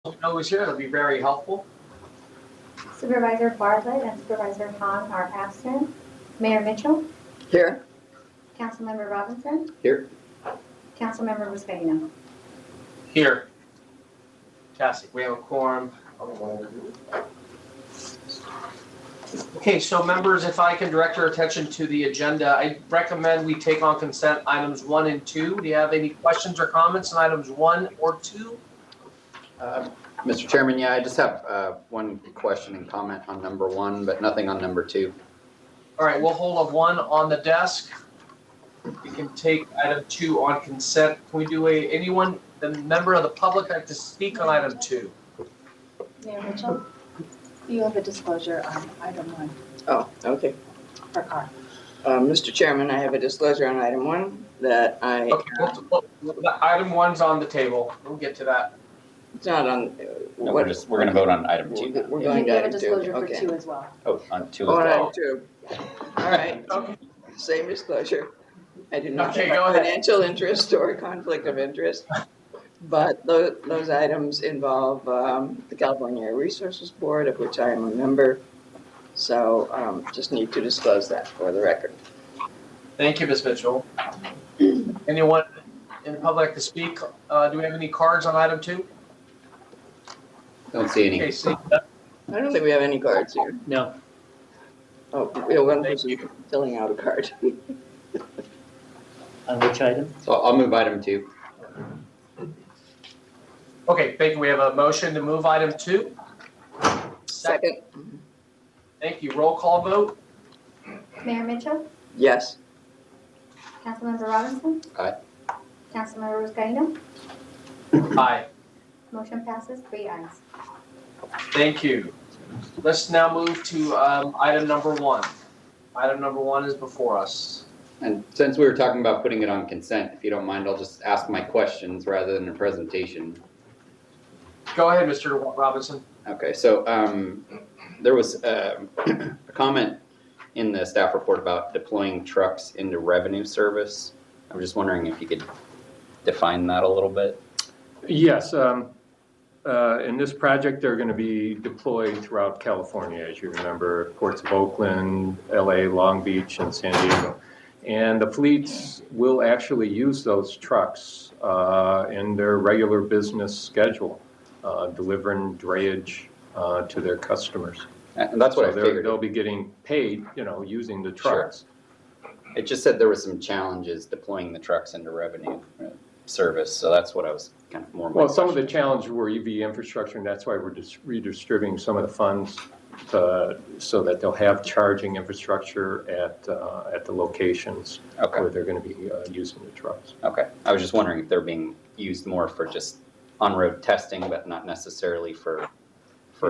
know who's here, that'll be very helpful. Supervisor Bartlett and Supervisor Hahn are absent. Mayor Mitchell, Here. Councilmember Robinson, Here. Councilmember Vizcaino. Here. Fantastic, we have a quorum. Okay, so members, if I can direct your attention to the agenda, I recommend we take on consent items 1 and 2. Do you have any questions or comments on items 1 or 2? Mr. Chairman, yeah, I just have one question and comment on number 1, but nothing on number 2. All right, we'll hold a 1 on the desk. We can take item 2 on consent. Can we do anyone, the member of the public like to speak on item 2? Mayor Mitchell, you have a disclosure on item 1 Oh, okay. for car. Mr. Chairman, I have a disclosure on item 1 that I, Okay, item 1's on the table. We'll get to that. it's not on. No, we're going to vote on item 2. We're You going to have a item 2. disclosure for Okay. 2 as well. Oh, on 2 Oh, as on item well. 2. All right, Okay. same disclosure. I do not Okay, have go a ahead. financial interest or a conflict of interest. But those items involve the California Air Resources Board, of which I am a member. So just need to disclose that for the record. Thank you, Ms. Mitchell. Anyone in the public to speak? Do we have any cards on item 2? Don't see any. Okay, see, I don't think we have any cards here. no. Oh, we have one Thank person you. filling out a card. On which item? So I'll move item 2. Okay, thank you. We have a motion to move item 2. Second. Thank you. Roll call vote. Mayor Mitchell, Yes. Councilmember Robinson. Aye. Councilmember Vizcaino. Aye. Motion passes 3 ayes. Thank you. Let's now move to item number 1. Item number 1 is before us. And since we were talking about putting it on consent, if you don't mind, I'll just ask my questions rather than a presentation. Go ahead, Mr. Robinson. Okay, so there was a comment in the staff report about deploying trucks into revenue service. I'm just wondering if you could define that a little bit. Yes, in this project, they're going to be deployed throughout California, as you remember, ports of Oakland, LA, Long Beach, and San Diego. And the fleets will actually use those trucks in their regular business schedule, delivering drayage to their customers. And that's what I So figured. they'll be getting paid, using the trucks. It just said there was some challenges deploying the trucks into revenue service, so that's what I was kind of more. Well, some of the challenges were EV infrastructure, and that's why we're just redistributing some of the funds so that they'll have charging infrastructure at the locations where they're going to be using the trucks. Okay, I was just wondering if they're being used more for just on-road testing, but not necessarily for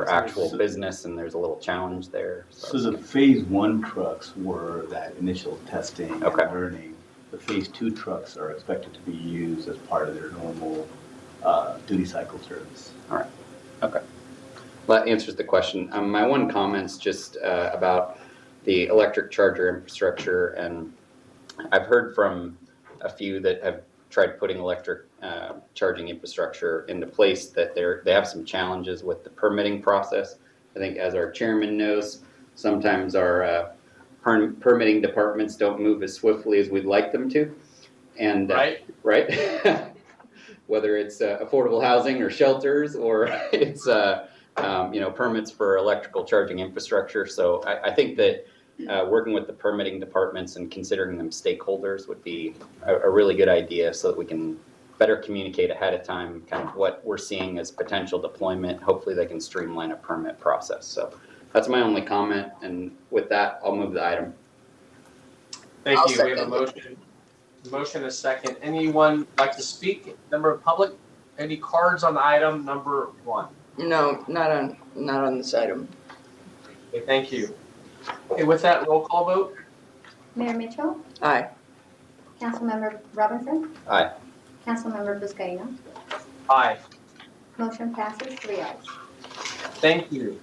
actual business, and there's a little challenge there. So the phase 1 trucks were that initial testing and learning. The phase 2 trucks are expected to be used as part of their normal duty cycle service. All right, okay. Well, that answers the question. My one comment's just about the electric charger infrastructure, and I've heard from a few that have tried putting electric charging infrastructure into place that they have some challenges with the permitting process. I think, as our chairman knows, sometimes our permitting departments don't move as swiftly as we'd like them to, and right, whether it's affordable housing or shelters, or it's permits for electrical charging infrastructure. So I think that working with the permitting departments and considering them stakeholders would be a really good idea, so that we can better communicate ahead of time kind of what we're seeing as potential deployment. Hopefully they can streamline a permit process. So that's my only comment, and with that, I'll move the item. Thank I'll you. We have a motion. Motion and a second. Anyone like to speak? Member of public? Any cards on item number 1? No, not on this item. Okay, thank you. Okay, with that, roll call vote. Mayor Mitchell, Aye. Councilmember Robinson. Aye. Councilmember Vizcaino. Aye. Motion passes 3 ayes. Thank you.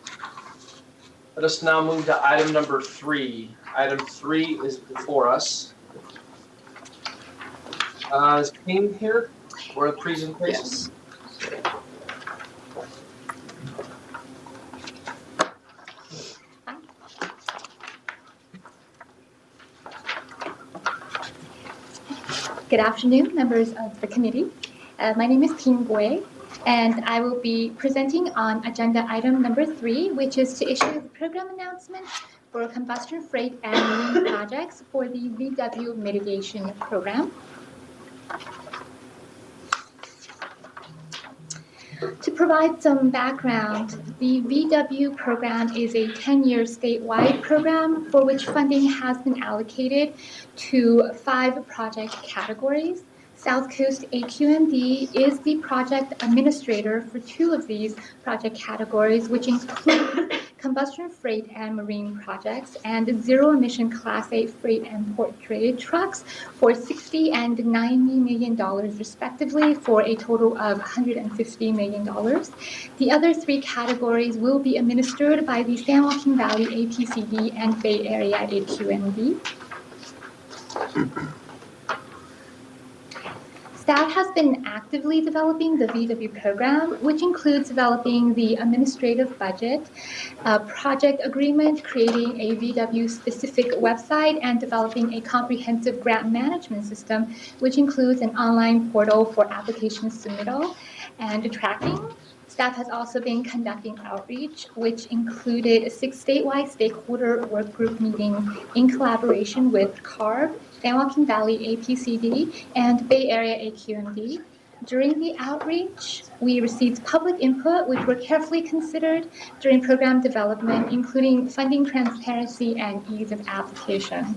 Let us now move to item number 3. Item 3 is before us. Is Kane here for a presentation? Yes. Good afternoon, members of the committee. My name is Ting Gui, and I will be presenting on agenda item number 3, which is to issue the program announcement for combustion freight and marine projects for the VW mitigation program. To provide some background, the VW program is a 10-year statewide program for which funding has been allocated to 5 project categories. South Coast AQMD is the project administrator for 2 of these project categories, which include combustion freight and marine projects and zero-emission Class 8 freight and port-traded trucks for $60 and $90 million respectively, for a total of $150 million. The other 3 categories will be administered by the San Joaquin Valley APCD and Bay Area AQMD. Staff has been actively developing the VW program, which includes developing the administrative budget, project agreement, creating a VW-specific website, and developing a comprehensive grant management system, which includes an online portal for application submittal and tracking. Staff has also been conducting outreach, which included 6 statewide stakeholder work group meetings in collaboration with CARB, San Joaquin Valley APCD, and Bay Area AQMD. During the outreach, we received public input, which were carefully considered during program development, including funding transparency and ease of application.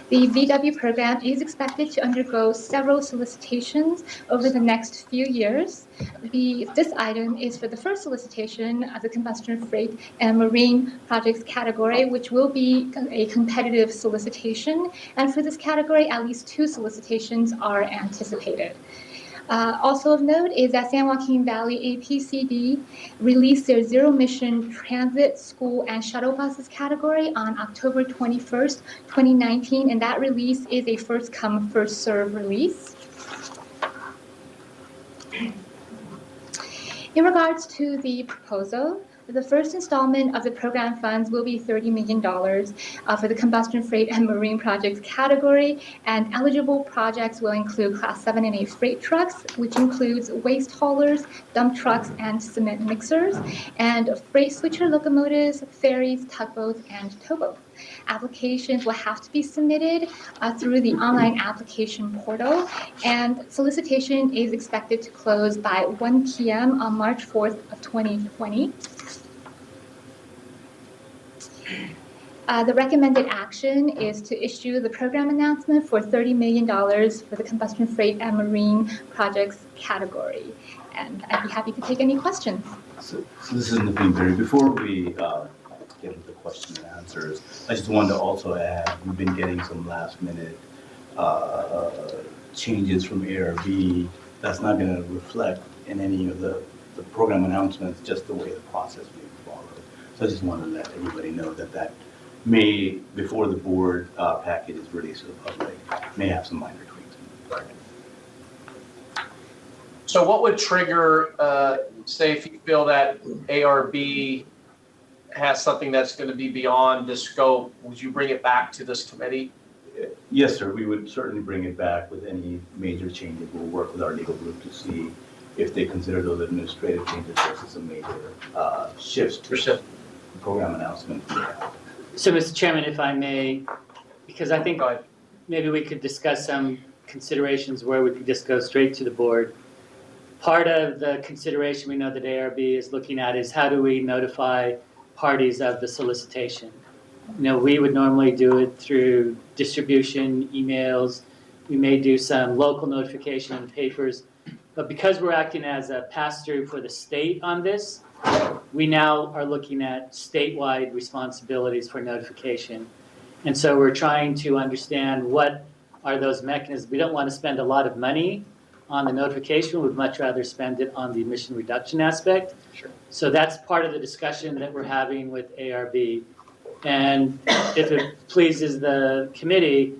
The VW program is expected to undergo several solicitations over the next few years. This item is for the first solicitation of the combustion freight and marine projects category, which will be a competitive solicitation. And for this category, at least 2 solicitations are anticipated. Also of note is that San Joaquin Valley APCD released their zero-emission transit, school, and shuttle buses category on October 21st, 2019, and that release is a first-come, first-served release. In regards to the proposal, the first installment of the program funds will be $30 million for the combustion freight and marine projects category, and eligible projects will include Class 7 and 8 freight trucks, which includes waste haulers, dump trucks, and cement mixers, and freight switcher locomotives, ferries, tugboats, and towboats. Applications will have to be submitted through the online application portal, and solicitation is expected to close by 1 p.m. on March 4th of 2020. The recommended action is to issue the program announcement for $30 million for the combustion freight and marine projects category. And I'd be happy to take any questions. So this is Naveen Berry. Before we get into the question and answers, I just wanted to also add, we've been getting some last minute changes from ARB. That's not going to reflect in any of the program announcements, just the way the process may be followed. So I just wanted to let everybody know that may, before the board package is released to the public, may have some minor tweaks. So what would trigger, say, if you feel that ARB has something that's going to be beyond the scope, would you bring it back to this committee? Yes, sir. We would certainly bring it back with any major changes. We'll work with our legal group to see if they consider those administrative changes versus a major shifts to the program announcement. So, Mr. Chairman, if I may, because I think maybe we could discuss some considerations where we could just go straight to the board. Part of the consideration we know that ARB is looking at is how do we notify parties of the solicitation. You know, we would normally do it through distribution, emails. We may do some local notification in papers. But because we're acting as a pass-through for the state on this, we now are looking at statewide responsibilities for notification. And so we're trying to understand what are those mechanisms. We don't want to spend a lot of money on the notification. We'd much rather spend it on the emission reduction aspect. Sure. So that's part of the discussion that we're having with ARB. And if it pleases the committee,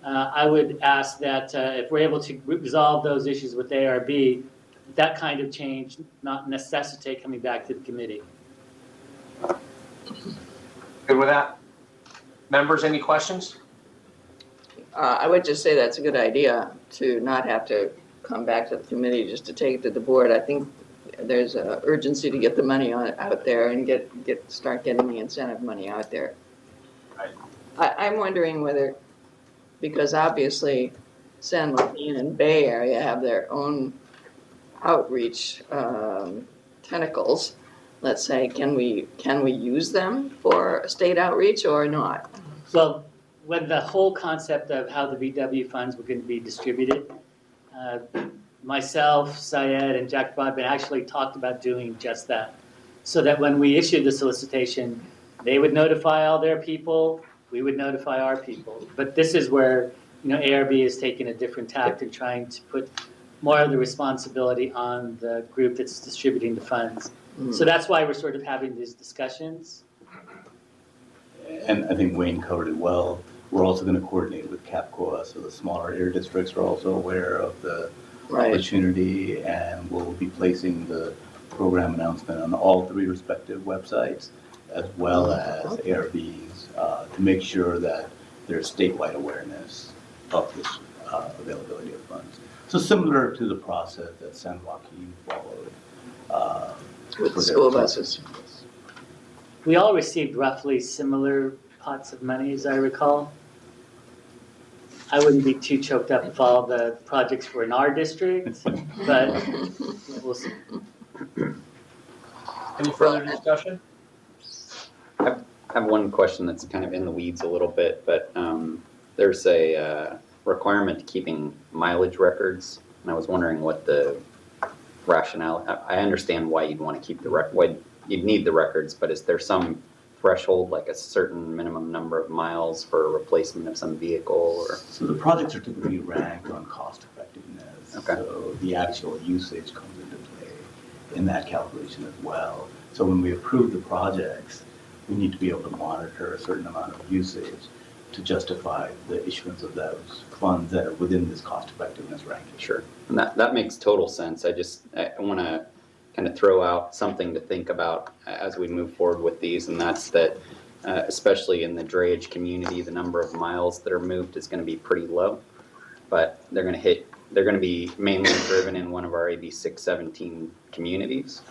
I would ask that if we're able to resolve those issues with ARB, that kind of change not necessitate coming back to the committee. Good with that? Members, any questions? I would just say that's a good idea to not have to come back to the committee just to take it to the board. I think there's an urgency to get the money out there and start getting the incentive money out there. Right. I'm wondering whether, because obviously San Joaquin and Bay Area have their own outreach tentacles, let's say, can we use them for state outreach or not? Well, when the whole concept of how the VW funds were going to be distributed, myself, Syed, and Jack Broadbent actually talked about doing just that. So that when we issued the solicitation, they would notify all their people, we would notify our people. But this is where, ARB is taking a different tact and trying to put more of the responsibility on the group that's distributing the funds. So that's why we're sort of having these discussions. And I think Wayne covered it well. We're also going to coordinate with CAPCOA, so the smaller air districts are also aware of the opportunity, and we'll be placing the program announcement on all 3 respective websites, as well as ARB's, to make sure that there's statewide awareness of this availability of funds. So similar to the process that San Joaquin followed. With the school buses. We all received roughly similar pots of money, as I recall. I wouldn't be too choked up if all the projects were in our district, but we'll see. Any further discussion? I have one question that's kind of in the weeds a little bit, but there's a requirement to keeping mileage records, and I was wondering what the rationale. I understand why you'd want to keep why you'd need the records, but is there some threshold, like a certain minimum number of miles for a replacement of some vehicle? Or So the projects are typically ranked on cost effectiveness. Okay. So the actual usage comes into play in that calculation as well. So when we approve the projects, we need to be able to monitor a certain amount of usage to justify the issuance of those funds that are within this cost effectiveness ranking. Sure, and that makes total sense. I want to kind of throw out something to think about as we move forward with these, and that's that especially in the drayage community, the number of miles that are moved is going to be pretty low, but they're going to be mainly driven in one of our AB 617 communities,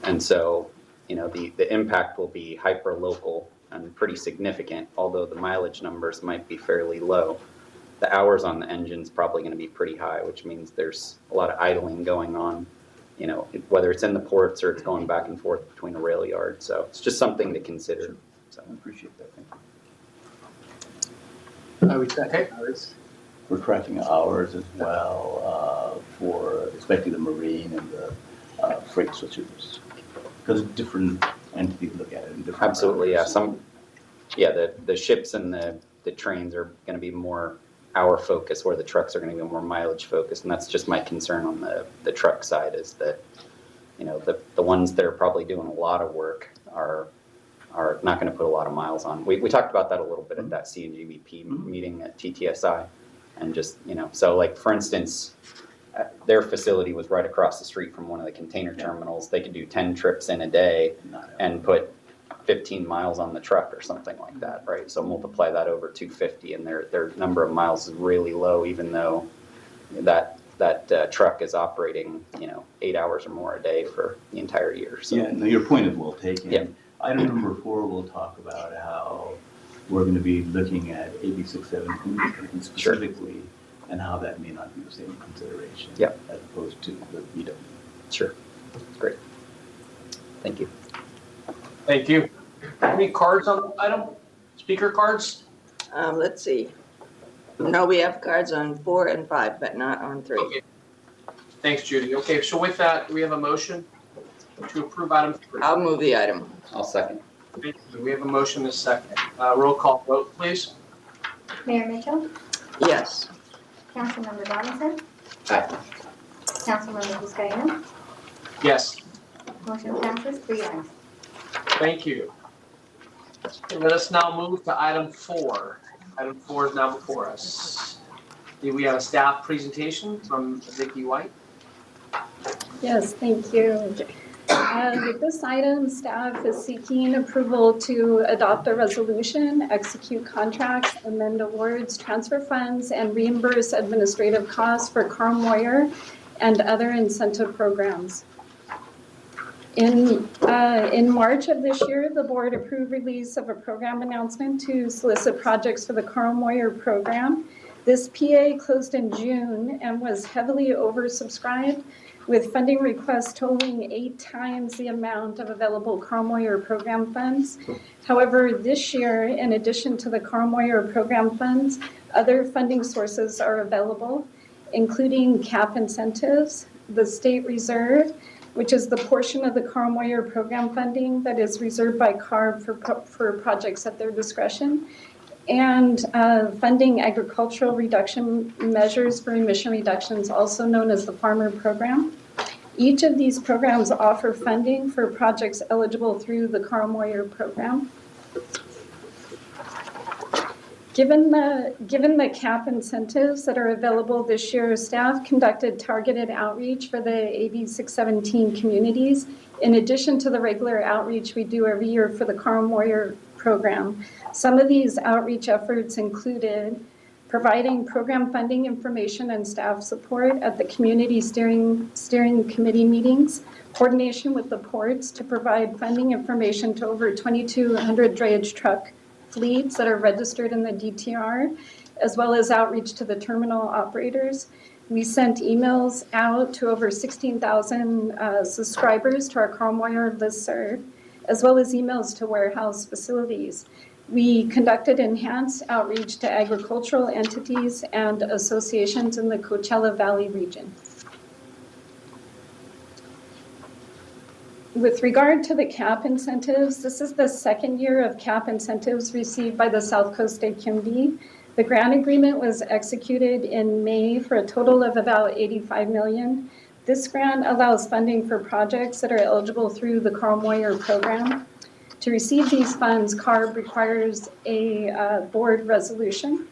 and so the impact will be hyper local and pretty significant, although the mileage numbers might be fairly low. The hours on the engine's probably going to be pretty high, which means there's a lot of idling going on, whether it's in the ports or it's going back and forth between a rail yard. So it's just something to consider. So I appreciate that. Thank you. Are we tracking hours? We're tracking hours as well for especially the marine and the freight switchers, because different entities look at it in different. Absolutely, yeah. parameters. The ships and the trains are going to be more hour focused, where the trucks are going to be more mileage focused, and that's just my concern on the truck side, is that the ones that are probably doing a lot of work are not going to put a lot of miles on. We talked about that a little bit at that CNGVP meeting at TTSI, and just so like for instance, their facility was right across the street from one of the container terminals. They could do 10 trips in a day and put 15 miles on the truck or something like that, right? So multiply that over 250, and their number of miles is really low, even though that truck is operating 8 hours or more a day for the entire year. So. Yeah, no, your point is well taken. Yeah. Item number 4, we'll talk about how we're going to be looking at AB 617 specifically, and how that may not be the same consideration as opposed to the VW. Sure, great. Thank you. Thank you. Any cards on the item? Speaker cards? Let's see. No, we have cards on 4 and 5, but not on 3. Okay. Thanks, Judy. Okay, so with that, we have a motion to approve item 3. I'll move the item. I'll second. Thank you. We have a motion and a second. Roll call vote, please. Mayor Mitchell, Yes. Councilmember Robinson, Aye. Councilmember Vizcaino, Yes. motion passes 3 ayes. Thank you. Okay, let us now move to item 4. Item 4 is now before us. Do we have a staff presentation from Vicki White? Yes, thank you. With this item, staff is seeking approval to adopt a resolution, execute contracts, amend awards, transfer funds, and reimburse administrative costs for Carl Moyer and other incentive programs. In March of this year, the board approved release of a program announcement to solicit projects for the Carl Moyer program. This PA closed in June and was heavily oversubscribed, with funding requests totaling 8 times the amount of available Carl Moyer program funds. However, this year, in addition to the Carl Moyer program funds, other funding sources are available, including CAP incentives, the state reserve, which is the portion of the Carl Moyer program funding that is reserved by CARB for projects at their discretion, and funding agricultural reduction measures for emission reductions, also known as the Farmer Program. Each of these programs offer funding for projects eligible through the Carl Moyer program. Given the CAP incentives that are available this year, staff conducted targeted outreach for the AB 617 communities, in addition to the regular outreach we do every year for the Carl Moyer program. Some of these outreach efforts included providing program funding information and staff support at the community steering committee meetings, coordination with the ports to provide funding information to over 2,200 drayage truck fleets that are registered in the DTR, as well as outreach to the terminal operators. We sent emails out to over 16,000 subscribers to our Carl Moyer listserv, as well as emails to warehouse facilities. We conducted enhanced outreach to agricultural entities and associations in the Coachella Valley region. With regard to the CAP incentives, this is the second year of CAP incentives received by the South Coast AQMD. The grant agreement was executed in May for a total of about $85 million. This grant allows funding for projects that are eligible through the Carl Moyer program. To receive these funds, CARB requires a board resolution.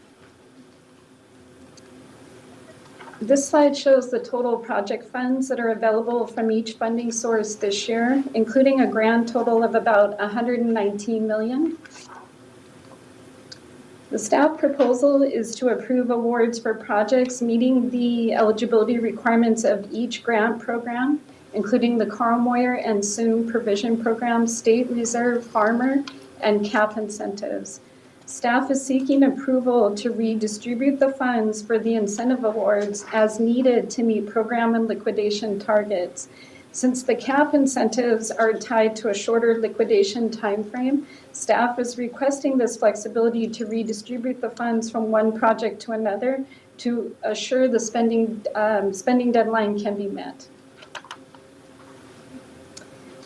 This slide shows the total project funds that are available from each funding source this year, including a grand total of about $119 million. The staff proposal is to approve awards for projects meeting the eligibility requirements of each grant program, including the Carl Moyer and Soon Provision Program, State Reserve, Farmer, and CAP incentives. Staff is seeking approval to redistribute the funds for the incentive awards as needed to meet program and liquidation targets. Since the CAP incentives are tied to a shorter liquidation timeframe, staff is requesting this flexibility to redistribute the funds from one project to another to assure the spending deadline can be met.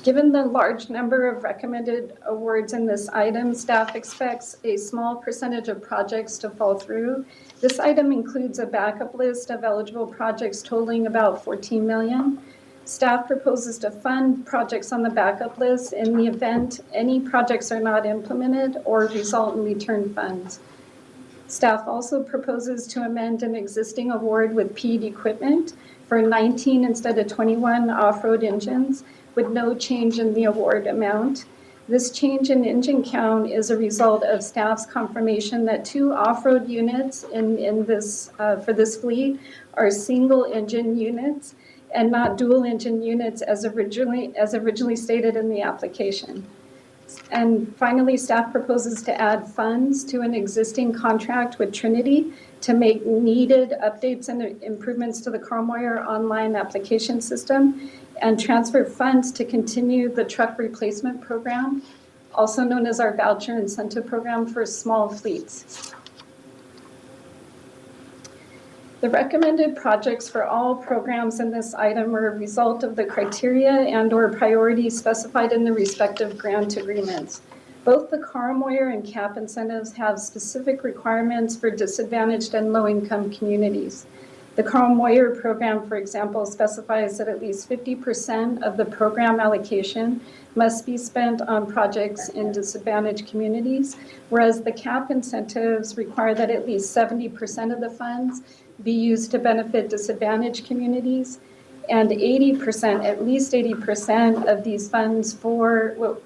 Given the large number of recommended awards in this item, staff expects a small percentage of projects to fall through. This item includes a backup list of eligible projects totaling about $14 million. Staff proposes to fund projects on the backup list in the event any projects are not implemented or result in return funds. Staff also proposes to amend an existing award with PED equipment for 19 instead of 21 off-road engines, with no change in the award amount. This change in engine count is a result of staff's confirmation that 2 off-road units for this fleet are single engine units and not dual engine units as originally stated in the application. And finally, staff proposes to add funds to an existing contract with Trinity to make needed updates and improvements to the Carl Moyer online application system, and transfer funds to continue the truck replacement program, also known as our voucher incentive program for small fleets. The recommended projects for all programs in this item are a result of the criteria and/or priorities specified in the respective grant agreements. Both the Carl Moyer and CAP incentives have specific requirements for disadvantaged and low-income communities. The Carl Moyer program, for example, specifies that at least 50% of the program allocation must be spent on projects in disadvantaged communities, whereas the CAP incentives require that at least 70% of the funds be used to benefit disadvantaged communities. And 80%, at least 80% of these funds for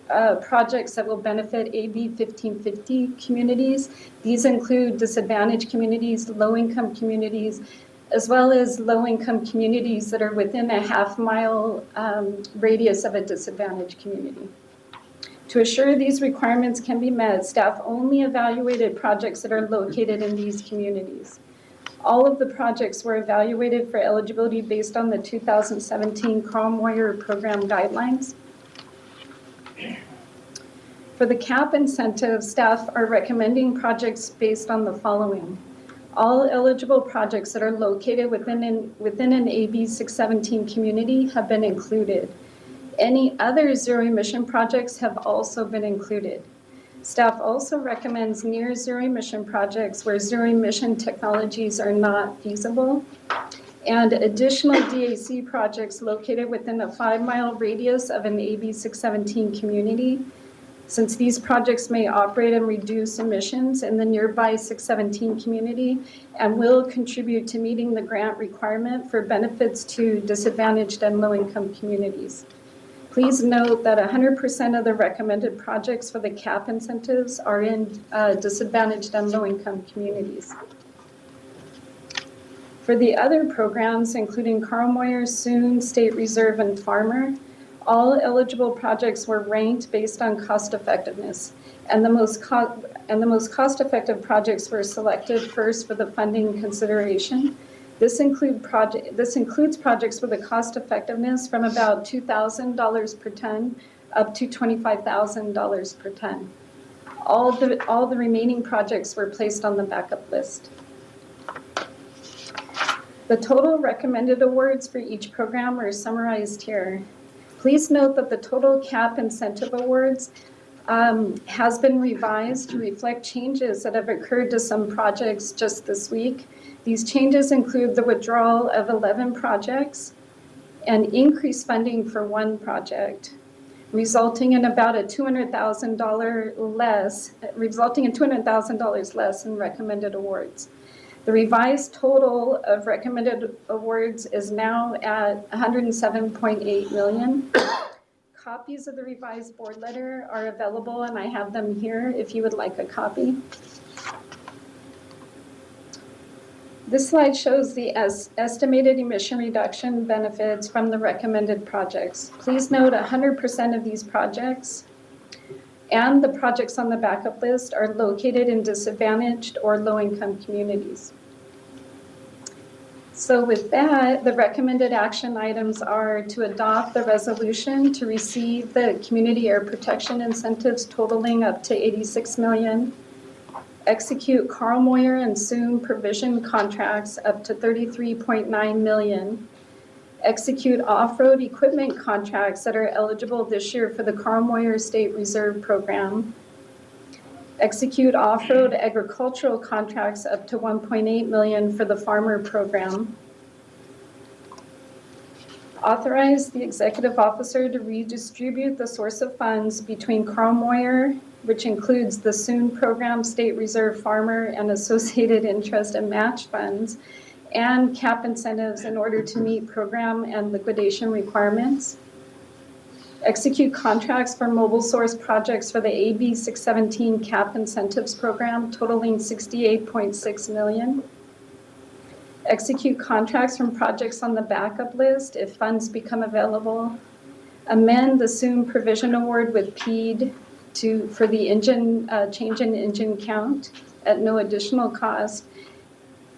projects that will benefit AB 1550 communities. These include disadvantaged communities, low-income communities, as well as low-income communities that are within a half-mile radius of a disadvantaged community. To assure these requirements can be met, staff only evaluated projects that are located in these communities. All of the projects were evaluated for eligibility based on the 2017 Carl Moyer program guidelines. For the CAP incentive, staff are recommending projects based on the following. All eligible projects that are located within an AB 617 community have been included. Any other zero emission projects have also been included. Staff also recommends near zero emission projects where zero emission technologies are not feasible, and additional DAC projects located within a 5-mile radius of an AB 617 community, since these projects may operate and reduce emissions in the nearby 617 community and will contribute to meeting the grant requirement for benefits to disadvantaged and low-income communities. Please note that 100% of the recommended projects for the CAP incentives are in disadvantaged and low-income communities. For the other programs, including Carl Moyer, Soon, State Reserve, and Farmer, all eligible projects were ranked based on cost effectiveness, and the most cost-effective projects were selected first for the funding consideration. This includes projects with a cost effectiveness from about $2,000 per ton up to $25,000 per ton. All the remaining projects were placed on the backup list. The total recommended awards for each program are summarized here. Please note that the total CAP incentive awards has been revised to reflect changes that have occurred to some projects just this week. These changes include the withdrawal of 11 projects and increased funding for one project, resulting in about a $200,000 less in recommended awards. The revised total of recommended awards is now at $107.8 million. Copies of the revised board letter are available, and I have them here if you would like a copy. This slide shows the estimated emission reduction benefits from the recommended projects. Please note 100% of these projects and the projects on the backup list are located in disadvantaged or low-income communities. So with that, the recommended action items are to adopt the resolution to receive the community air protection incentives totaling up to $86 million, execute Carl Moyer and Soon provision contracts up to $33.9 million, execute off-road equipment contracts that are eligible this year for the Carl Moyer State Reserve Program, execute off-road agricultural contracts up to $1.8 million for the Farmer Program, authorize the executive officer to redistribute the source of funds between Carl Moyer, which includes the Soon Program, State Reserve, Farmer, and associated interest and match funds, and CAP incentives in order to meet program and liquidation requirements. Execute contracts for mobile source projects for the AB 617 CAP incentives program totaling $68.6 million. Execute contracts from projects on the backup list if funds become available. Amend the Soon provision award with PEED for the engine change in engine count at no additional cost.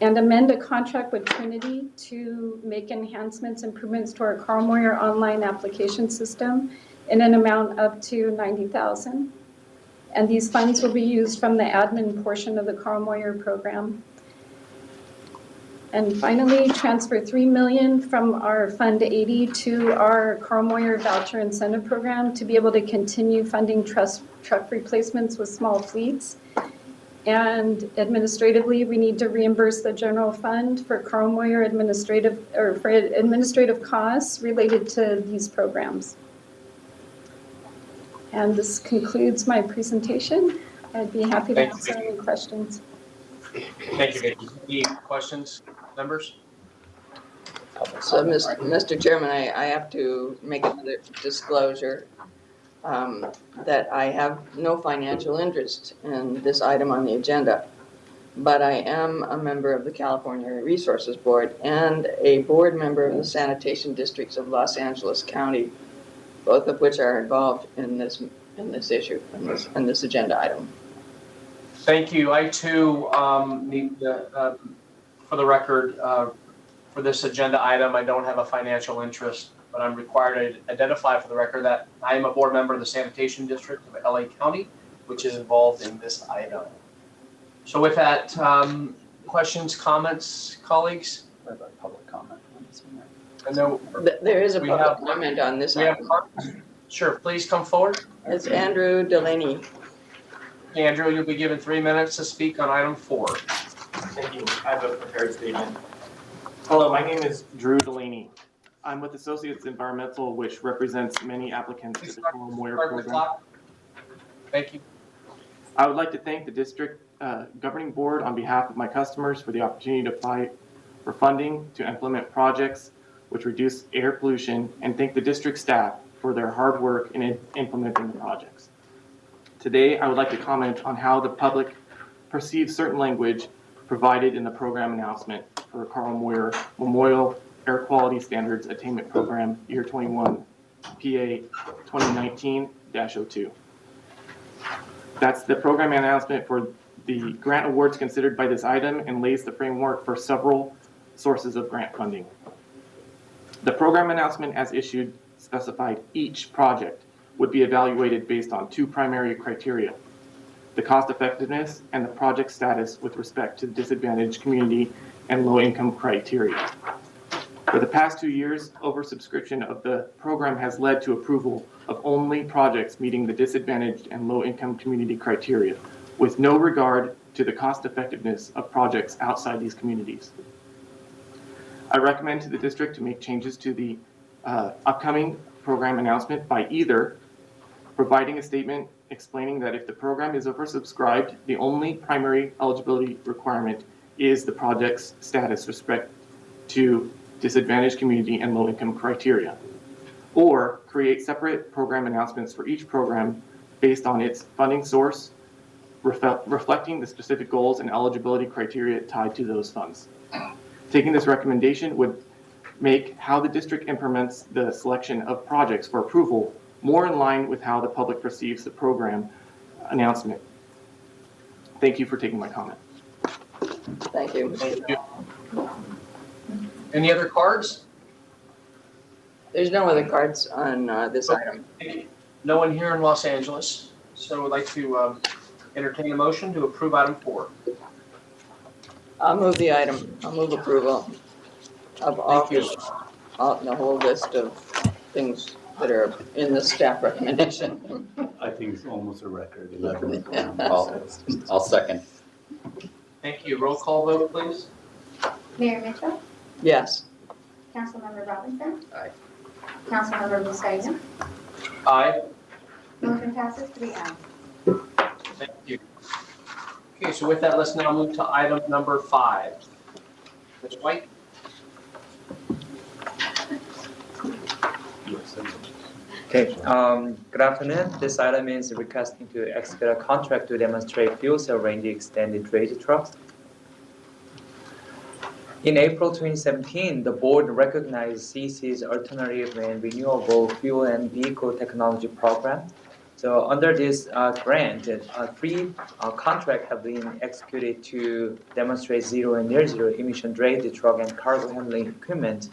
And amend a contract with Trinity to make improvements to our Carl Moyer online application system in an amount up to $90,000. And these funds will be used from the admin portion of the Carl Moyer program. And finally, transfer $3 million from our Fund 80 to our Carl Moyer Voucher Incentive Program to be able to continue funding truck replacements with small fleets. And administratively, we need to reimburse the general fund for Carl Moyer administrative costs related to these programs. And this concludes my presentation. I'd be happy to answer any questions. Thank you, Vicki. Any questions, members? public So, comment, right? Mr. Chairman, I have to make another disclosure that I have no financial interest in this item on the agenda, but I am a member of the California Resources Board and a board member of the sanitation districts of Los Angeles County, both of which are involved in this issue, in this agenda item. Thank you. I too need to, for the record, for this agenda item, I don't have a financial interest, but I'm required to identify for the record that I am a board member of the sanitation district of LA County, which is involved in this item. So with that, questions, comments, colleagues? What about public comment on this one, right? I know There is a we public have- comment on this we have item. comments. Sure, please come forward. It's Andrew Delaney. Andrew, you'll be given 3 minutes to speak on item 4. Thank you. I have a prepared statement. Hello, my name is Drew Delaney. I'm with Associates Environmental, which represents many applicants to the Coral Moyer Start the program. clock. Thank you. I would like to thank the district governing board on behalf of my customers for the opportunity to apply for funding to implement projects which reduce air pollution, and thank the district staff for their hard work in implementing the projects. Today, I would like to comment on how the public perceives certain language provided in the program announcement for Carl Moyer Memorial Air Quality Standards Attainment Program, Year 21, PA 2019-02. That's the program announcement for the grant awards considered by this item and lays the framework for several sources of grant funding. The program announcement as issued specified each project would be evaluated based on 2 primary criteria: the cost effectiveness and the project status with respect to disadvantaged community and low income criteria. For the past 2 years, oversubscription of the program has led to approval of only projects meeting the disadvantaged and low income community criteria, with no regard to the cost effectiveness of projects outside these communities. I recommend to the district to make changes to the upcoming program announcement by either providing a statement explaining that if the program is oversubscribed, the only primary eligibility requirement is the project's status with respect to disadvantaged community and low-income criteria, or create separate program announcements for each program based on its funding source, reflecting the specific goals and eligibility criteria tied to those funds. Taking this recommendation would make how the district implements the selection of projects for approval more in line with how the public perceives the program announcement. Thank you for taking my comment. Thank you. Thank you. Any other cards? There's no other cards on this item. No one here in Los Angeles. So I'd like to entertain a motion to approve item 4. I'll move the item. I'll move approval of Thank you. the whole list of things that are in the staff recommendation. I think it's almost a record, 11. I'll second. Thank you. Roll call vote, please. Mayor Mitchell, Yes. Councilmember Robinson. Aye. Councilmember Buscaino. Aye. Motion passes 3 ayes. Thank you. Okay, so with that, let's now move to item number 5. Ms. White? Okay, good afternoon. This item is requesting to execute a contract to demonstrate fuel cell range extended dredge trucks. In April 2017, the board recognized CEC's Alternative and Renewable Fuel and Vehicle Technology Program. So under this grant, 3 contracts have been executed to demonstrate zero and near zero emission dredge truck and cargo handling equipment.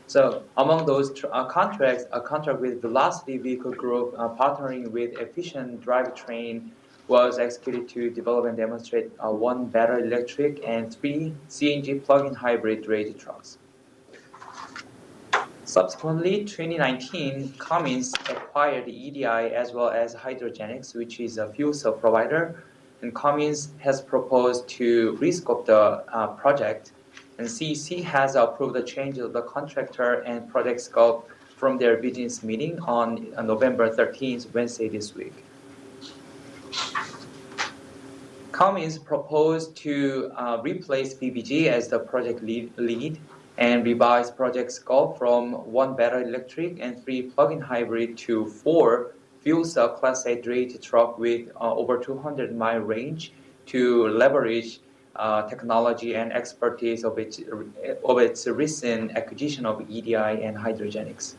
So among those contracts, a contract with Velocity Vehicle Group partnering with Efficient Drivetrain was executed to develop and demonstrate 1 battery electric and 3 CNG plug-in hybrid dredge trucks. Subsequently, 2019, Cummins acquired EDI as well as Hydrogenics, which is a fuel cell provider, and Cummins has proposed to rescope the project, and CEC has approved the change of the contractor and project scope from their business meeting on November 13th, Wednesday this week. Cummins proposed to replace BBG as the project lead and revised project scope from 1 battery electric and 3 plug-in hybrid to 4 fuel cell Class 8 duty truck with over 200-mile range to leverage technology and expertise of its recent acquisition of EDI and Hydrogenics.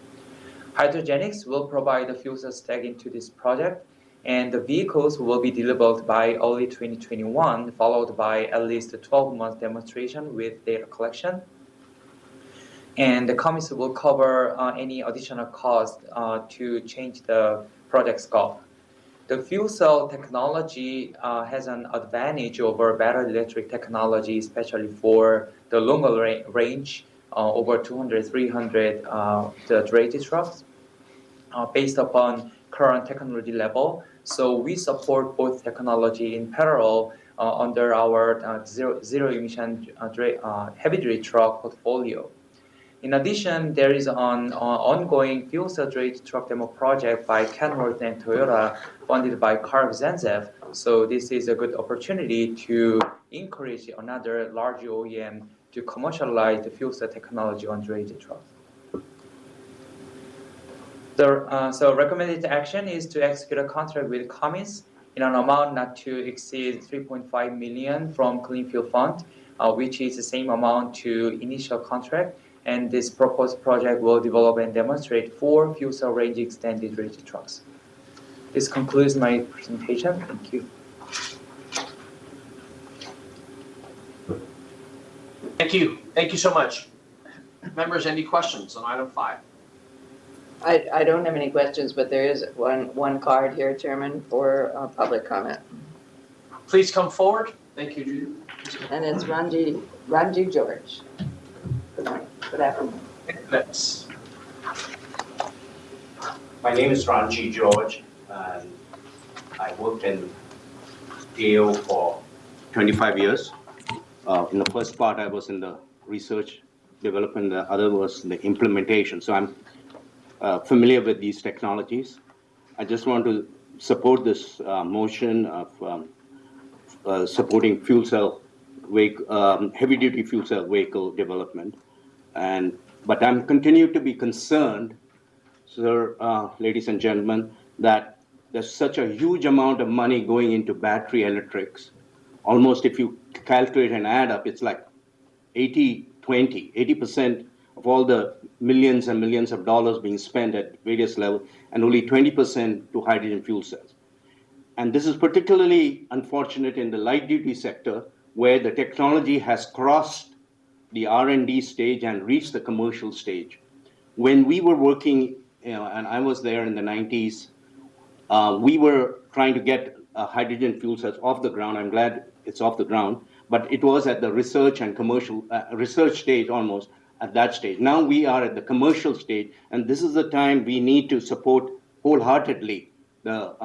Hydrogenics will provide the fuel cell stack into this project, and the vehicles will be delivered by early 2021, followed by at least a 12-month demonstration with data collection. And the committee will cover any additional cost to change the project scope. The fuel cell technology has an advantage over battery electric technology, especially for the longer range, over 200, 300 the duty trucks, based upon current technology level. So we support both technology in parallel under our zero emission heavy duty truck portfolio. In addition, there is an ongoing fuel cell duty truck demo project by Kenworth and Toyota, funded by CARB Zenzev. So this is a good opportunity to encourage another large OEM to commercialize the fuel cell technology on duty trucks. So recommended action is to execute a contract with Cummins in an amount not to exceed $3.5 million from Clean Fuel Fund, which is the same amount to initial contract. And this proposed project will develop and demonstrate 4 fuel cell range extended duty trucks. This concludes my presentation. Thank you. Thank you. Thank you so much. Members, any questions on item 5? I don't have any questions, but there is one card here, Chairman, for public comment. Please come forward. Thank you, Judy. And it's Ranji George. Good morning. Good afternoon. Thanks. My name is Ranji George, and I worked in AO for 25 years. In the first part, I was in the research development, the other was the implementation. So I'm familiar with these technologies. I just want to support this motion of supporting fuel cell heavy-duty fuel cell vehicle development. But I'm continuing to be concerned, sir, ladies and gentlemen, that there's such a huge amount of money going into battery electrics. Almost, if you calculate and add up, it's like 80% of all the millions and millions of dollars being spent at various levels, and only 20% to hydrogen fuel cells. And this is particularly unfortunate in the light-duty sector, where the technology has crossed the R&D stage and reached the commercial stage. When we were working, and I was there in the 90s, we were trying to get hydrogen fuel cells off the ground. I'm glad it's off the ground, but it was at the research and commercial research stage almost at that stage. Now we are at the commercial stage, and this is the time we need to support wholeheartedly the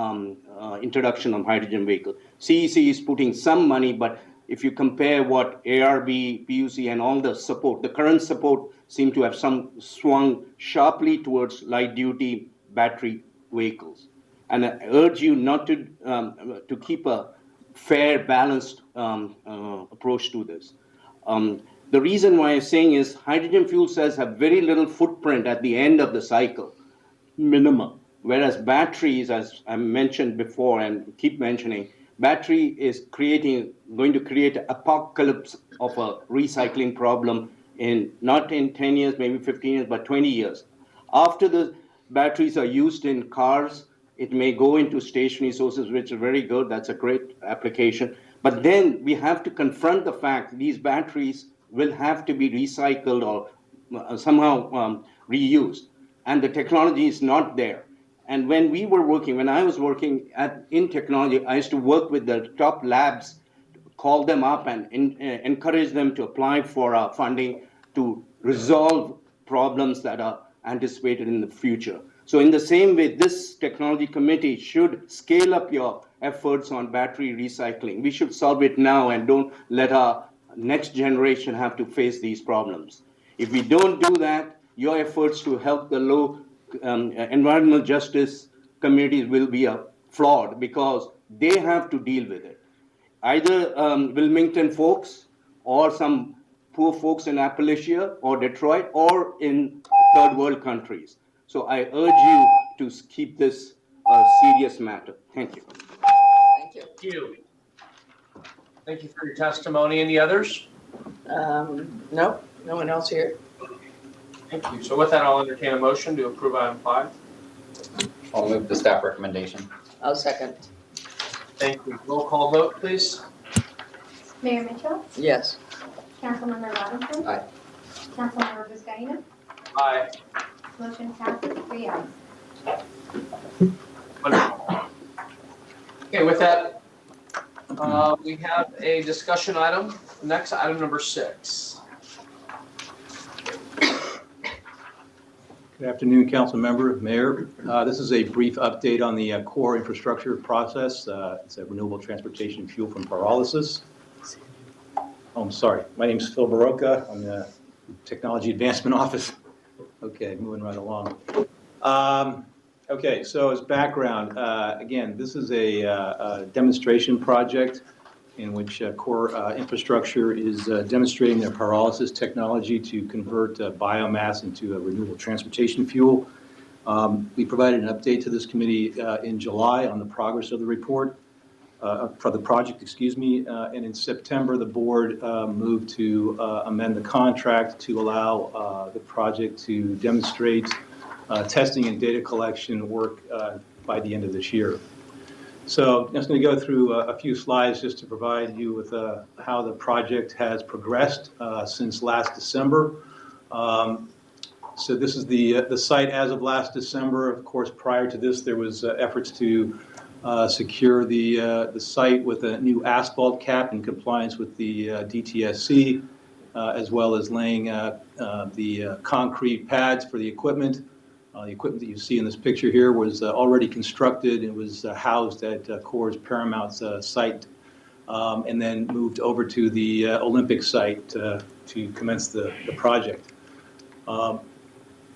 introduction of hydrogen vehicle. CEC is putting some money, but if you compare what ARB, PUC, and all the support, the current support seem to have swung sharply towards light-duty battery vehicles. And I urge you not to keep a fair, balanced approach to this. The reason why I'm saying is hydrogen fuel cells have very little footprint at the end of the cycle, minimum. Whereas batteries, as I mentioned before and keep mentioning, battery is going to create an apocalypse of a recycling problem not in 10 years, maybe 15 years, but 20 years. After the batteries are used in cars, it may go into stationary sources, which are very good. That's a great application. But then we have to confront the fact these batteries will have to be recycled or somehow reused. And the technology is not there. And when I was working in technology, I used to work with the top labs, call them up and encourage them to apply for funding to resolve problems that are anticipated in the future. So in the same way, this technology committee should scale up your efforts on battery recycling. We should solve it now and don't let our next generation have to face these problems. If we don't do that, your efforts to help the low environmental justice communities will be flawed because they have to deal with it. Either Wilmington folks or some poor folks in Appalachia or Detroit or in third world countries. So I urge you to keep this a serious matter. Thank you. Thank you. Thank you. Thank you for your testimony. Any others? No, no one else here. Thank you. So with that, I'll entertain a motion to approve item 5. I'll move the staff recommendation. I'll second. Thank you. Roll call vote, please. Mayor Mitchell, Yes. Councilmember Robinson. Aye. Councilmember Vizcaíno. Aye. Motion passes 3 ayes. Wonderful. Okay, with that, we have a discussion item. Next, item number 6. Good afternoon, council member, mayor. This is a brief update on the core infrastructure process. It's a renewable transportation fuel from pyrolysis. Oh, I'm sorry. My name is Phil Barocca. I'm the Technology Advancement Office. Okay, moving right along. Okay, so as background, again, this is a demonstration project in which core infrastructure is demonstrating their pyrolysis technology to convert biomass into a renewable transportation fuel. We provided an update to this committee in July on the progress of the report, for the project, and in September, the board moved to amend the contract to allow the project to demonstrate testing and data collection work by the end of this year. So I'm just going to go through a few slides just to provide you with how the project has progressed since last December. So this is the site as of last December. Of course, prior to this, there was efforts to secure the site with a new asphalt cap in compliance with the DTSC, as well as laying the concrete pads for the equipment. The equipment that you see in this picture here was already constructed. It was housed at Core's Paramount site, and then moved over to the Olympic site to commence the project.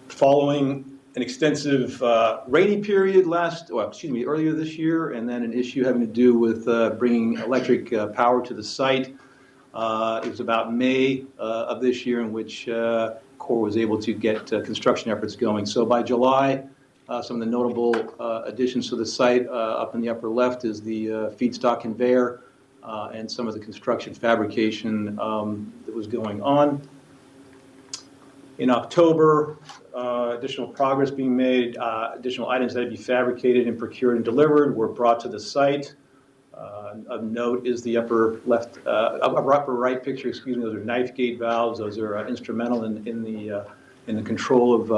Following an extensive rainy period earlier this year, and then an issue having to do with bringing electric power to the site. It was about May of this year in which Core was able to get construction efforts going. So by July, some of the notable additions to the site up in the upper left is the feedstock conveyor and some of the construction fabrication that was going on. In October, additional progress being made, additional items that had to be fabricated and procured and delivered were brought to the site. Of note is the upper right picture, those are knife gate valves. Those are instrumental in the control of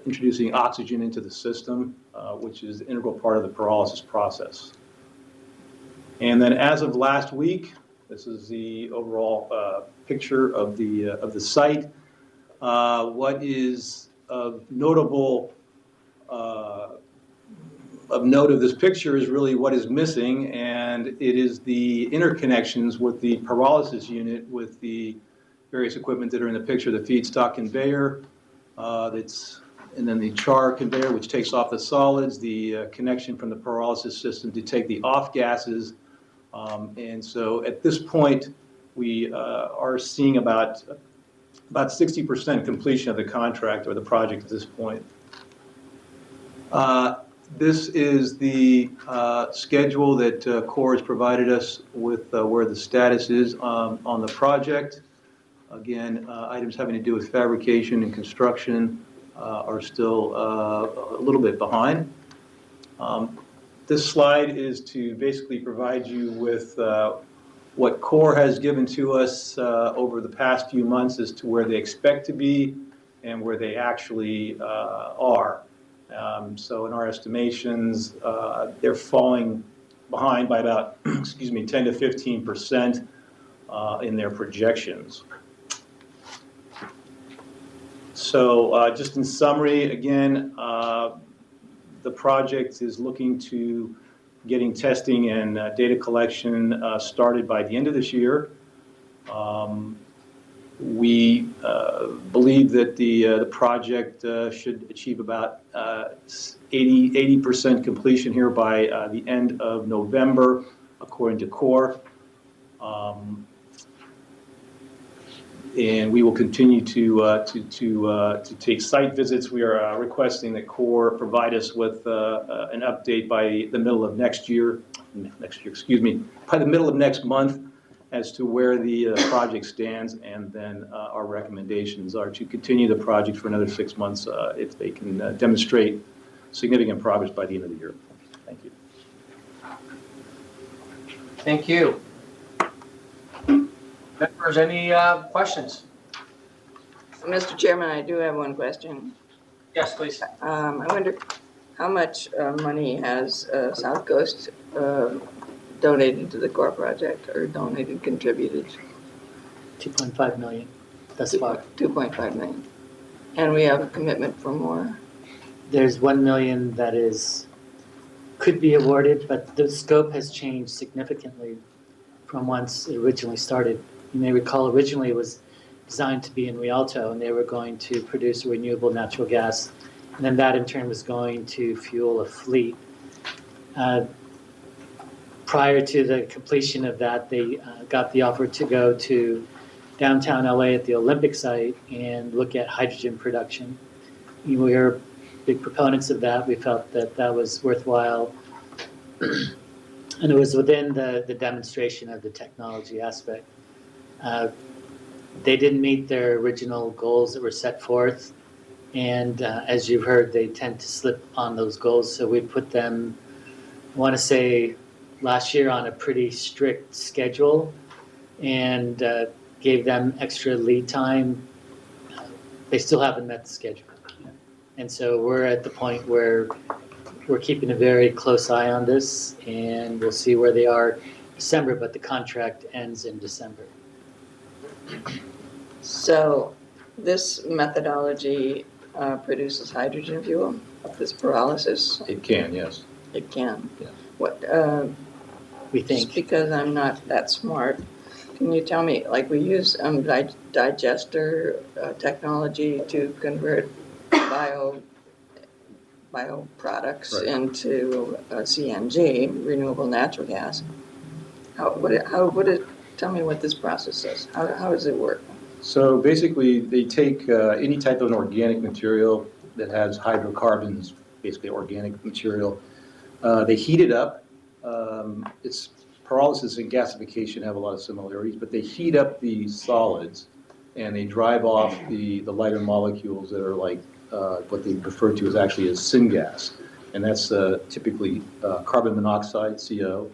introducing oxygen into the system, which is an integral part of the pyrolysis process. And then as of last week, this is the overall picture of the site. What is notable of note of this picture is really what is missing, and it is the interconnections with the pyrolysis unit with the various equipment that are in the picture, the feedstock conveyor, and then the char conveyor, which takes off the solids, the connection from the pyrolysis system to take the off gases. And so at this point, we are seeing about 60% completion of the contract or the project at this point. This is the schedule that Core has provided us with where the status is on the project. Again, items having to do with fabrication and construction are still a little bit behind. This slide is to basically provide you with what Core has given to us over the past few months as to where they expect to be and where they actually are. So in our estimations, they're falling behind by about, 10 to 15% in their projections. So just in summary, again, the project is looking to getting testing and data collection started by the end of this year. We believe that the project should achieve about 80% completion here by the end of November, according to Core. And we will continue to take site visits. We are requesting that Corps provide us with an update by the middle of next year, by the middle of next month, as to where the project stands, and then our recommendations are to continue the project for another 6 months if they can demonstrate significant progress by the end of the year. Thank you. Thank you. Members, any questions? Mr. Chairman, I do have one question. Yes, please. I wonder how much money has South Coast donated to the core project, or contributed? 2.5 million thus far. 2.5 million. And we have a commitment for more? There's 1 million that could be awarded, but the scope has changed significantly from once it originally started. You may recall originally it was designed to be in Rialto, and they were going to produce renewable natural gas, and then that in turn was going to fuel a fleet. Prior to the completion of that, they got the offer to go to downtown LA at the Olympic site and look at hydrogen production. We were big proponents of that. We felt that that was worthwhile. And it was within the demonstration of the technology aspect. They didn't meet their original goals that were set forth. And as you've heard, they tend to slip on those goals. So we put them, I want to say, last year on a pretty strict schedule, and gave them extra lead time. They still haven't met the schedule. And so we're at the point where we're keeping a very close eye on this, and we'll see where they are December, but the contract ends in December. So this methodology produces hydrogen fuel, this pyrolysis? It can, yes. It can? Yeah. What? We think. Just because I'm not that smart, can you tell me, like we use digester technology to convert bioproducts Right. into CNG, renewable natural gas. Tell me what this process is. How does it work? So basically, they take any type of an organic material that has hydrocarbons, basically organic material. They heat it up. It's pyrolysis and gasification have a lot of similarities, but they heat up the solids and they drive off the lighter molecules that are like what they refer to as actually as syngas. And that's typically carbon monoxide, CO,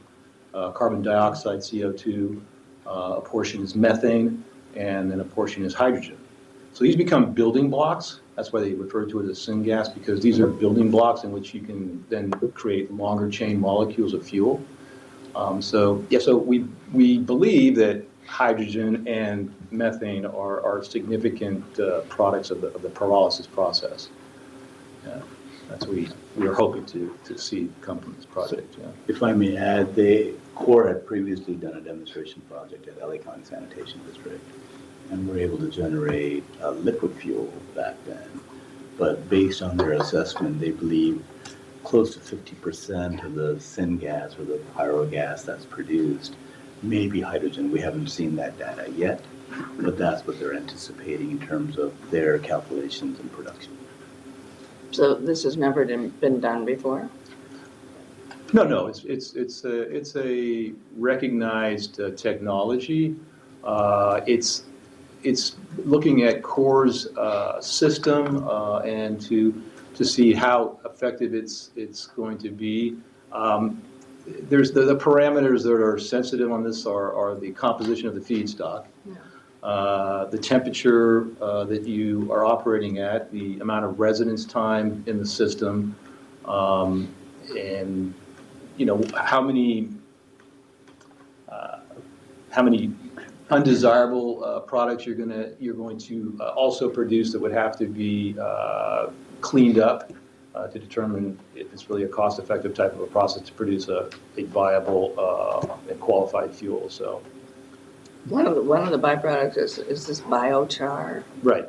carbon dioxide, CO2, a portion is methane, and then a portion is hydrogen. So these become building blocks. That's why they refer to it as syngas, because these are building blocks in which you can then create longer chain molecules of fuel. So we believe that hydrogen and methane are significant products of the pyrolysis process. Yeah, that's what we are hoping to see come from this project. Yeah. If I may add, the Corps had previously done a demonstration project at LA County Sanitation District, and were able to generate liquid fuel back then. But based on their assessment, they believe close to 50% of the syngas or the pyrogas that's produced may be hydrogen. We haven't seen that data yet, but that's what they're anticipating in terms of their calculations and production. So this has never been done before? No, it's a recognized technology. It's looking at Corps' system and to see how effective it's going to be. There's the parameters that are sensitive on this are the composition of the feedstock, the temperature that you are operating at, the amount of residence time in the system, and how many undesirable products you're going to also produce that would have to be cleaned up to determine if it's really a cost-effective type of a process to produce a viable and qualified fuel. So one of the byproducts is this biochar. Right.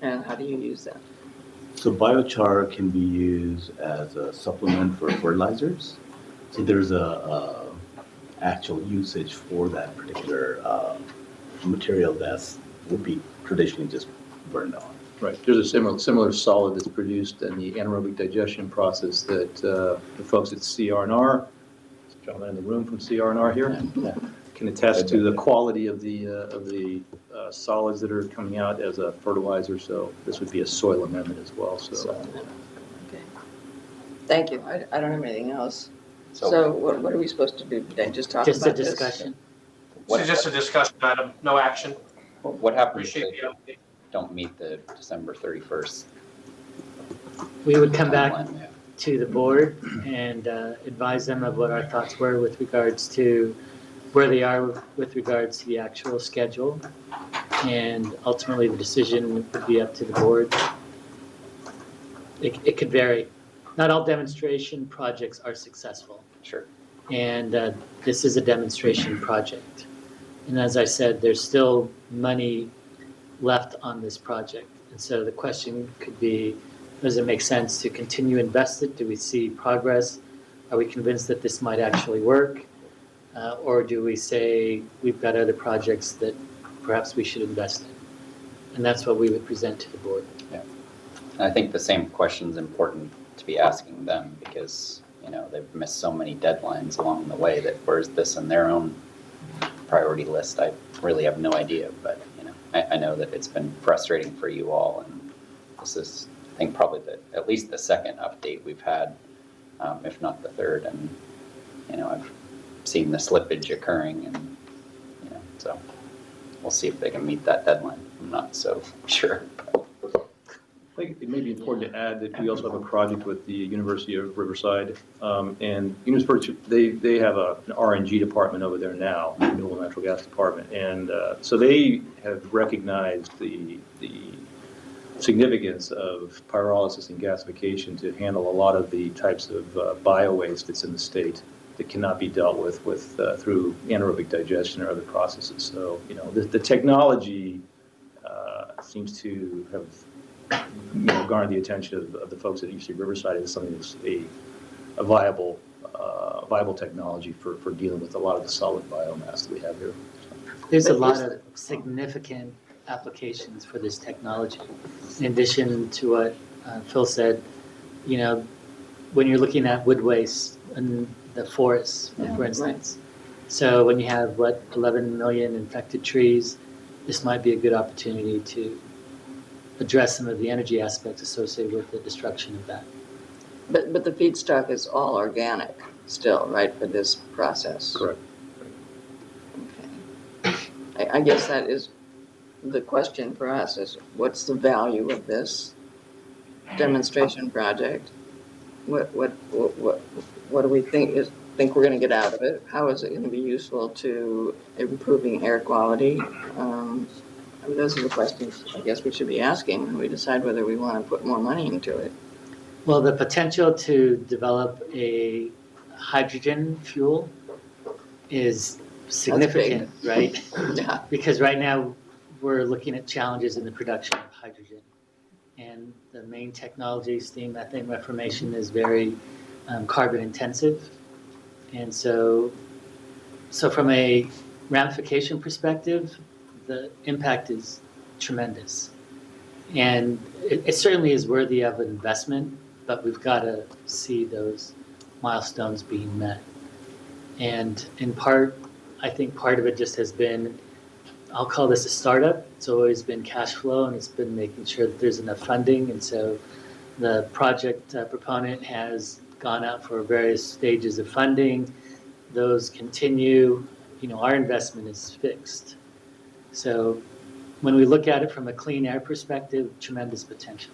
And how do you use that? So biochar can be used as a supplement for fertilizers. So there's a actual usage for that particular material that's would be traditionally just burned on. Right, there's a similar solid that's produced in the anaerobic digestion process that the folks at CR&R, gentleman in the room from CR&R here, can attest to the quality of the solids that are coming out as a fertilizer, so this would be a soil amendment as well, so. Okay. Thank you. I don't have anything else. So what are we supposed to do today? Just talk about this? Just a discussion. This is just a discussion item, no action. What happens Appreciate if the update. don't meet the December 31st? We would come back timeline? Yeah. to the board and advise them of what our thoughts were with regards to where they are with regards to the actual schedule. And ultimately, the decision would be up to the board. It could vary. Not all demonstration projects are successful. Sure. And this is a demonstration project. And as I said, there's still money left on this project. And so the question could be, does it make sense to continue to invest it? Do we see progress? Are we convinced that this might actually work? Or do we say we've got other projects that perhaps we should invest in? And that's what we would present to the board. Yeah. And I think the same question is important to be asking them because, you know, they've missed so many deadlines along the way that where's this in their own priority list? I really have no idea, but, you know, I know that it's been frustrating for you all, and this is, I think, probably at least the second update we've had, if not the third, and, you know, I've seen the slippage occurring, and, you know, so we'll see if they can meet that deadline. I'm not so sure. I think it may be important to add that we also have a project with the University of Riverside, and University, they have an RNG department over there now, renewable natural gas department, and so they have recognized the significance of pyrolysis and gasification to handle a lot of the types of bio-waste that's in the state that cannot be dealt with through anaerobic digestion or other processes. So, you know, the technology seems to have, you know, garnered the attention of the folks at UC Riverside as something that's a viable technology for dealing with a lot of the solid biomass that we have here. There's a lot of significant applications for this technology. In addition to what Phil said, you know, when you're looking at wood waste in the forests, for instance. Right. So when you have, 11 million infected trees, this might be a good opportunity to address some of the energy aspects associated with the destruction of that. But the feedstock is all organic still, right, for this process? Correct. Okay. I guess that is the question for us is what's the value of this demonstration project? What do we think we're going to get out of it? How is it going to be useful to improving air quality? I mean, those are the questions I guess we should be asking when we decide whether we want to put more money into it. Well, the potential to develop a hydrogen fuel is significant, right? Yeah. Because right now we're looking at challenges in the production of hydrogen. And the main technology, steam methane reformation, is very carbon intensive. And so from a ramification perspective, the impact is tremendous. And it certainly is worthy of investment, but we've got to see those milestones being met. And in part, I think part of it just has been, I'll call this a startup. It's always been cash flow, and it's been making sure that there's enough funding. And so the project proponent has gone out for various stages of funding. Those continue. You know, our investment is fixed. So when we look at it from a clean air perspective, tremendous potential.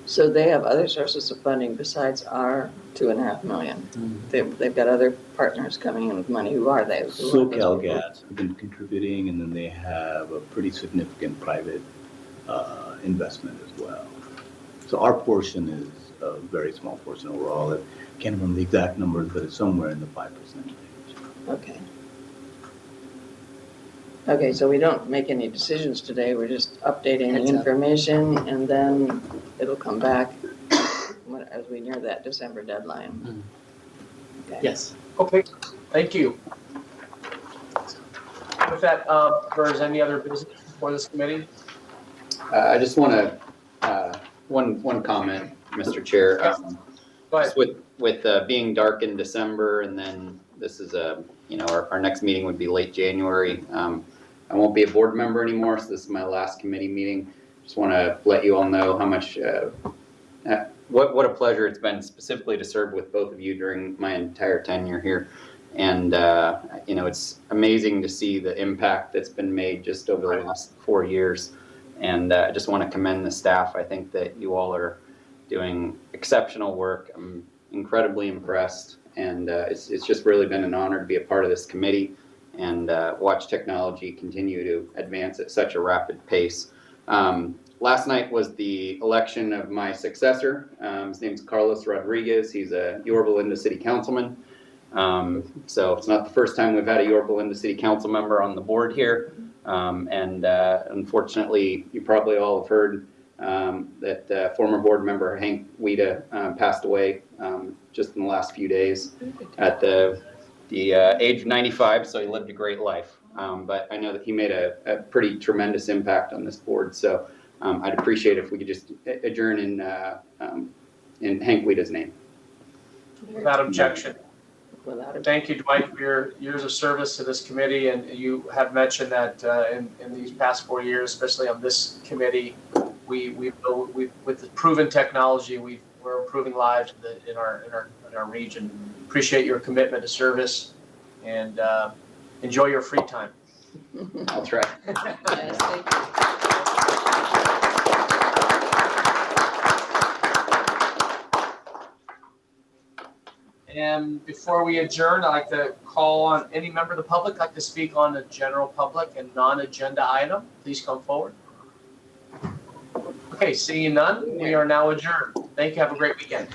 So they have other sources of funding besides our $2.5 million. Mm-hmm. They've got other partners coming in with money. Who are they? SoCal Gas have been contributing, and then they have a pretty significant private investment as well. So our portion is a very small portion overall. I can't remember the exact numbers, but it's somewhere in the 5% range. Okay. Okay, so we don't make any decisions today. We're just updating the information, and then it'll come back as we near that December deadline. Okay. Yes. Okay, thank you. With that, if there's any other business, for this committee? I just want to, one comment, Mr. Chair. Go ahead. Just with being dark in December, and then this is our next meeting would be late January. I won't be a board member anymore, so this is my last committee meeting. Just want to let you all know how much, what a pleasure it's been specifically to serve with both of you during my entire tenure here. And, it's amazing to see the impact that's been made just over the last 4 years. And I just want to commend the staff. I think that you all are doing exceptional work. I'm incredibly impressed. And it's just really been an honor to be a part of this committee and watch technology continue to advance at such a rapid pace. Last night was the election of my successor. His name's Carlos Rodriguez. He's a Yorba Linda City Councilman. So it's not the first time we've had a Yorba Linda City Council member on the board here. Unfortunately, you probably all have heard that former board member Hank Wida passed away just in the last few days at the age of 95, so he lived a great life. But I know that he made a pretty tremendous impact on this board, so I'd appreciate if we could just adjourn in Hank Wida's name. Without objection. Without objection. Thank you, Dwight, for your years of service to this committee, and you have mentioned that in these past 4 years, especially on this committee, we with the proven technology, we're improving lives in our region. Appreciate your commitment to service, and enjoy your free time. I'll try. Yes, thank you. And before we adjourn, I'd like to call on any member of the public like to speak on the general public and non-agenda item. Please come forward. Okay, seeing none, we are now adjourned. Thank you. Have a great weekend.